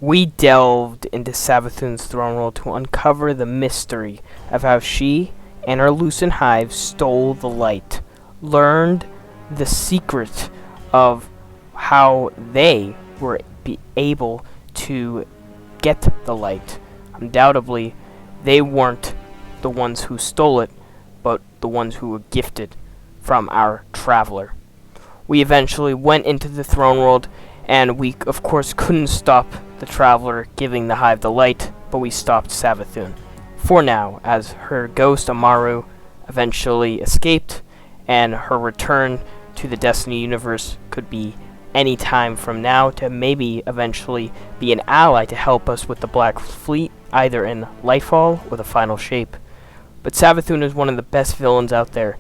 We delved into Savathun's throne world to uncover the mystery of how she and her Lucent Hive stole the light, learned the secret of how they were able to get the light. Undoubtedly, they weren't the ones who stole it, but the ones who were gifted from our traveler. We eventually went into the throne world, and we, of course, couldn't stop the traveler giving the hive the light, but we stopped Savathun. For now, as her ghost Amaru eventually escaped, and her return to the Destiny universe could be any time from now to maybe eventually be an ally to help us with the Black Fleet, either in Lightfall or the Final Shape. But Savathun is one of the best villains out there,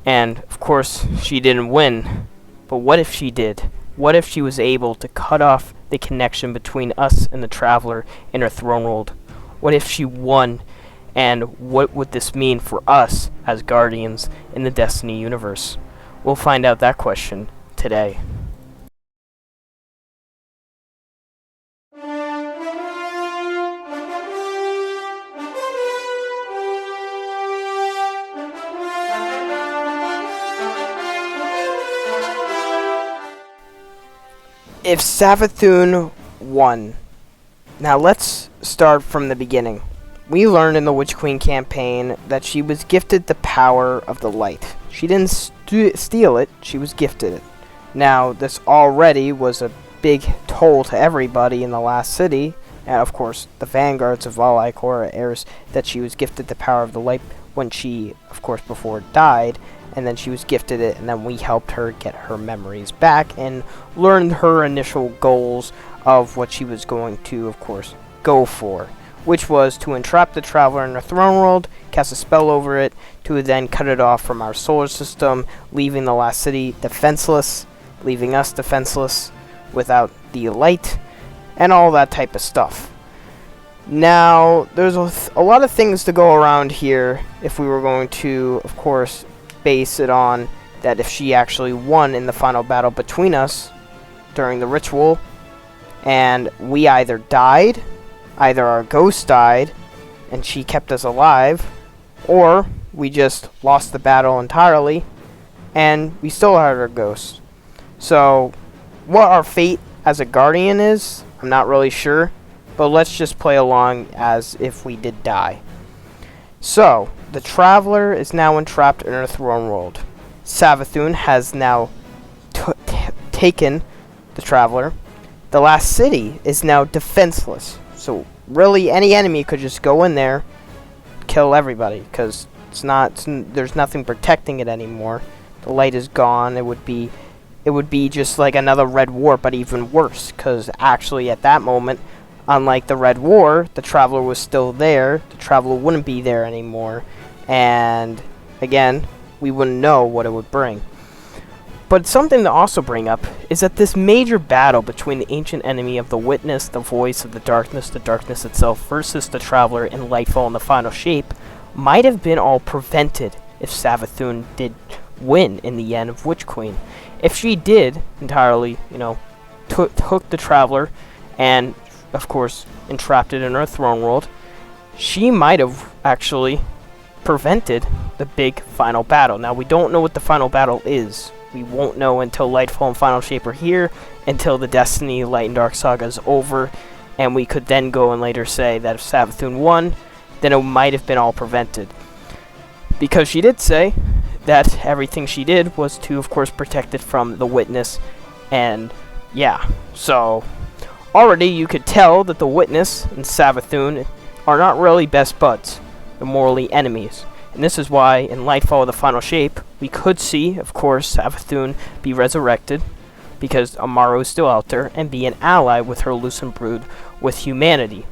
and of course she didn't win. But what if she did? What if she was able to cut off the connection between us and the Traveler in her throne world? What if she won? And what would this mean for us as Guardians in the Destiny universe? We'll find out that question today. If Savathun won. Now let's start from the beginning. We learned in the Witch Queen campaign that she was gifted the power of the light. She didn't steal it, she was gifted it. Now this already was a big toll to everybody in the last city, and of course the vanguards of all Ikora heirs, that she was gifted the power of the light when she, of course, before died, and then she was gifted it, and then we helped her get her memories back and learned her initial goals of what she was going to, of course, go for, which was to entrap the Traveler in her throne world, cast a spell over it, to then cut it off from our solar system, leaving the last city defenseless, leaving us defenseless without the light, and all that type of stuff. Now, there's a lot of things to go around here if we were going to, of course, base it on that if she actually won in the final battle between us during the ritual, and we either died, either our ghost died, and she kept us alive, or we just lost the battle entirely, and we still had our ghost. So, what our fate as a Guardian is, I'm not really sure, but let's just play along as if we did die. So, the Traveler is now entrapped in her throne world. Savathun has now taken the Traveler. The last city is now defenseless. So, really, any enemy could just go in there, kill everybody, because there's nothing protecting it anymore. The light is gone. It would be just like another Red War, but even worse, because actually at that moment, unlike the Red War, the Traveler was still there. The Traveler wouldn't be there anymore. And, again, we wouldn't know what it would bring. But something to also bring up is that this major battle between the ancient enemy of the Witness, the voice of the darkness itself, versus the Traveler in Lightfall in the Final Shape, might have been all prevented if Savathun did win in the end of Witch Queen. If she did entirely, took the Traveler and, of course, entrapped it in her throne world, she might have actually prevented the big final battle. Now, we don't know what the final battle is. We won't know until Lightfall and Final Shape are here, until the Destiny Light and Dark saga is over, and we could then go and later say that if Savathun won, then it might have been all prevented. Because she did say that everything she did was to, of course, protect it from the Witness, and yeah, so already you could tell that the Witness and Savathun are not really best buds. They're morally enemies. And this is why in Lightfall of the Final Shape, we could see, of course, Savathun be resurrected, because Amaru is still out there, and be an ally with her Lucent Brood with humanity.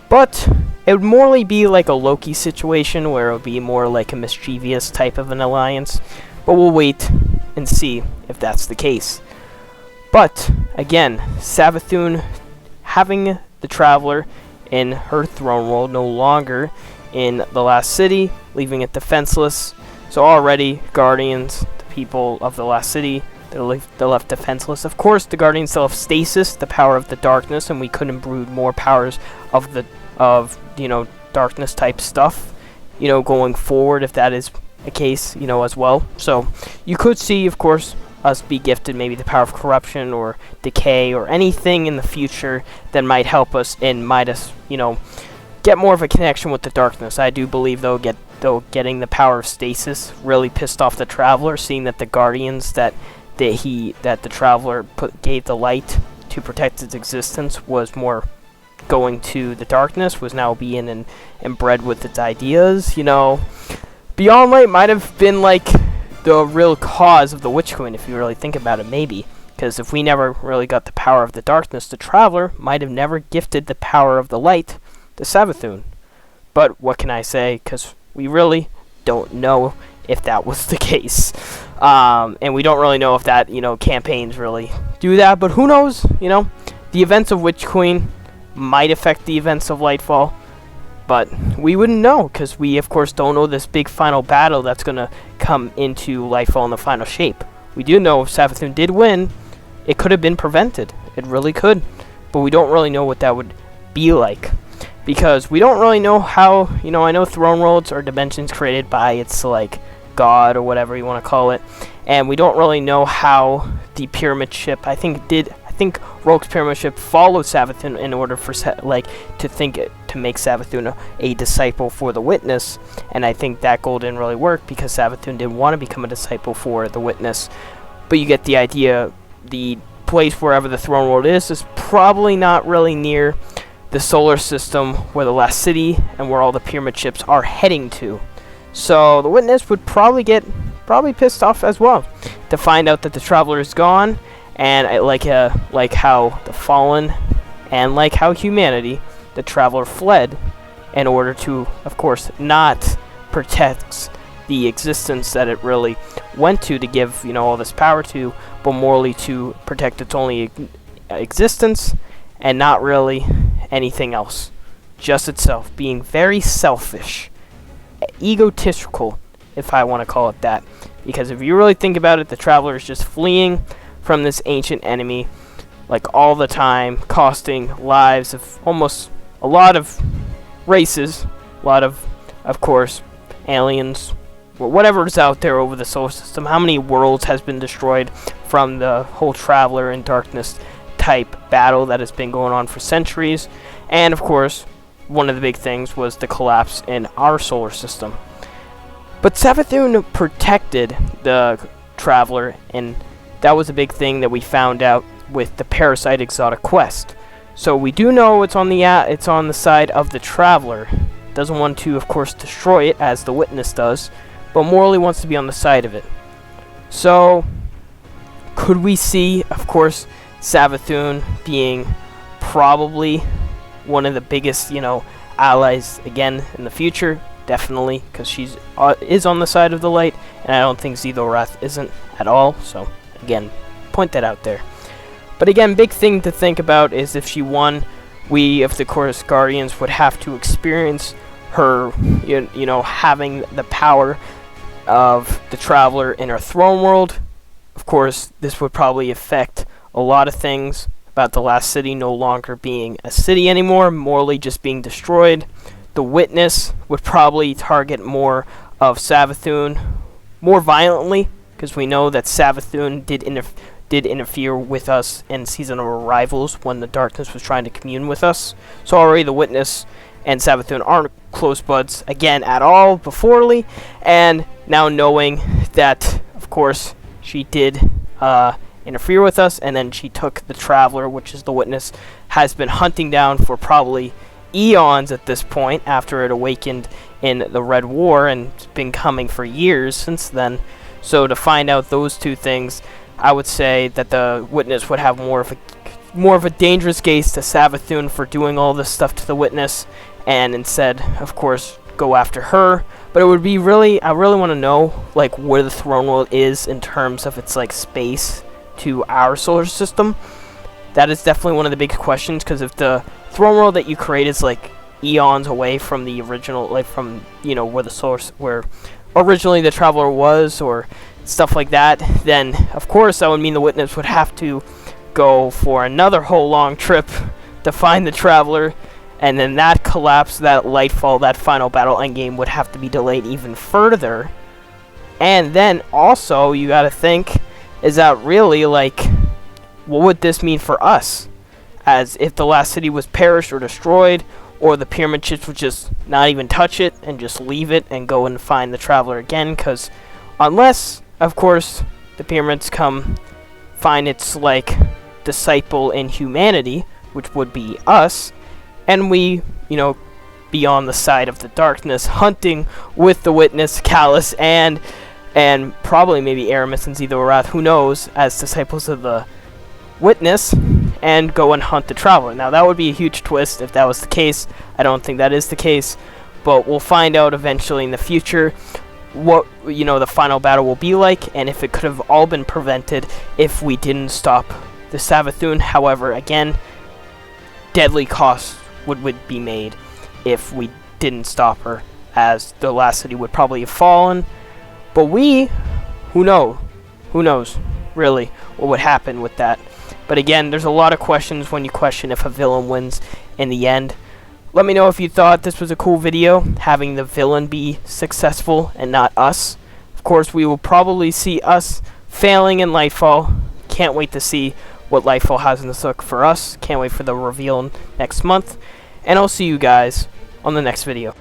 But it would morely be like a Loki situation, where it would be more like a mischievous type of an alliance. But we'll wait and see if that's the case. But, again, Savathun having the Traveler in her throne world, no longer in the last city, leaving it defenseless. So already, Guardians, the people of the last city, They're left defenseless. Of course, the Guardians still have stasis, the power of the darkness, and we couldn't brood more powers of darkness type stuff, going forward, if that is a case, as well. So you could see, of course, us be gifted maybe the power of corruption or decay or anything in the future that might help us and might us, get more of a connection with the darkness. I do believe getting the power of stasis really pissed off the Traveler, seeing that the Guardians that the Traveler gave the light to protect its existence was more going to the darkness, was now being bred with its ideas. Beyond Light might have been like the real cause of the Witch Queen, if you really think about it, maybe. Because if we never really got the power of the darkness, the Traveler might have never gifted the power of the light to Savathun. But what can I say? Because we really don't know if that was the case. And we don't really know if that, campaigns really do that. But who knows? The events of Witch Queen might affect the events of Lightfall. But we wouldn't know, because we, of course, don't know this big final battle that's going to come into Lightfall in the final shape. We do know if Savathun did win, it could have been prevented. It really could. But we don't really know what that would be like. Because we don't really know how, I know throne worlds are dimensions created by its, God or whatever you want to call it. And we don't really know how the pyramid ship, I think Rogue's pyramid ship followed Savathun in order for to make Savathun a disciple for the Witness, and I think that goal didn't really work because Savathun didn't want to become a disciple for the Witness. But you get the idea. The place wherever the throne world is probably not really near the solar system where the last city and where all the pyramid ships are heading to. So the Witness would probably get pissed off as well to find out that the Traveler is gone. And like how the Fallen and like how humanity, the Traveler fled in order to, of course, not protect the existence that it really went to give, all this power to, but morally to protect its only existence and not really anything else. Just itself, being very selfish, egotistical, if I want to call it that. Because if you really think about it, the Traveler is just fleeing from this ancient enemy, all the time, costing lives of almost a lot of races, a lot of course, aliens, or whatever is out there over the solar system. How many worlds has been destroyed from the whole Traveler and Darkness type battle that has been going on for centuries? And of course, one of the big things was the collapse in our solar system. But Savathun protected the Traveler, and that was a big thing that we found out with the Parasite Exotic Quest. So we do know it's on the side of the Traveler. Doesn't want to, of course, destroy it as the Witness does, but morally wants to be on the side of it. So could we see, of course, Savathun being probably one of the biggest, allies again in the future? Definitely, because she is on the side of the light, and I don't think Xethorath isn't at all. So again, point that out there. But again, big thing to think about is if she won, we of the Chorus Guardians would have to experience her, having the power of the Traveler in her throne world. Of course, this would probably affect a lot of things about the last city no longer being a city anymore, morally just being destroyed. The Witness would probably target more of Savathun more violently, because we know that Savathun did interfere with us in Season of Arrivals when the Darkness was trying to commune with us. So already the Witness and Savathun aren't close buds again at all beforely, and now knowing that, of course, she did interfere with us, and then she took the Traveler, which is the Witness, has been hunting down for probably eons at this point after it awakened in the Red War, and it's been coming for years since then. So to find out those two things, I would say that the Witness would have more of a dangerous case to Savathun for doing all this stuff to the Witness, and instead, of course, go after her. But it would be I really want to know where the throne world is in terms of its space to our solar system. That is definitely one of the big questions, because if the throne world that you create is eons away from the original, from where the source, where originally the Traveler was, or stuff like that, then of course that would mean the witness would have to go for another whole long trip to find the traveler, and then that collapse, that Lightfall, that final battle endgame would have to be delayed even further. And then also you gotta think, is that really, like, what would this mean for us? As if the last city was perished or destroyed, or the pyramid ships would just not even touch it and just leave it and go and find the traveler again, because unless, of course, the pyramids come find its, like, disciple in humanity, which would be us, and we, you know, be on the side of the darkness, hunting with the witness, Callus, and probably maybe Aramis and Zetharath, who knows, as disciples of the witness, and go and hunt the traveler. Now that would be a huge twist if that was the case. I don't think that is the case, but we'll find out eventually in the future what, you know, the final battle will be like, and if it could have all been prevented if we didn't stop the Savathun. However, again, deadly costs would be made if we didn't stop her, as the last city would probably have fallen. But who knows really what would happen with that. But again, there's a lot of questions when you question if a villain wins in the end. Let me know if you thought this was a cool video, having the villain be successful and not us. Of course, we will probably see us failing in Lightfall. Can't wait to see what Lightfall has in the stock for us. Can't wait for the reveal next month. And I'll see you guys on the next video.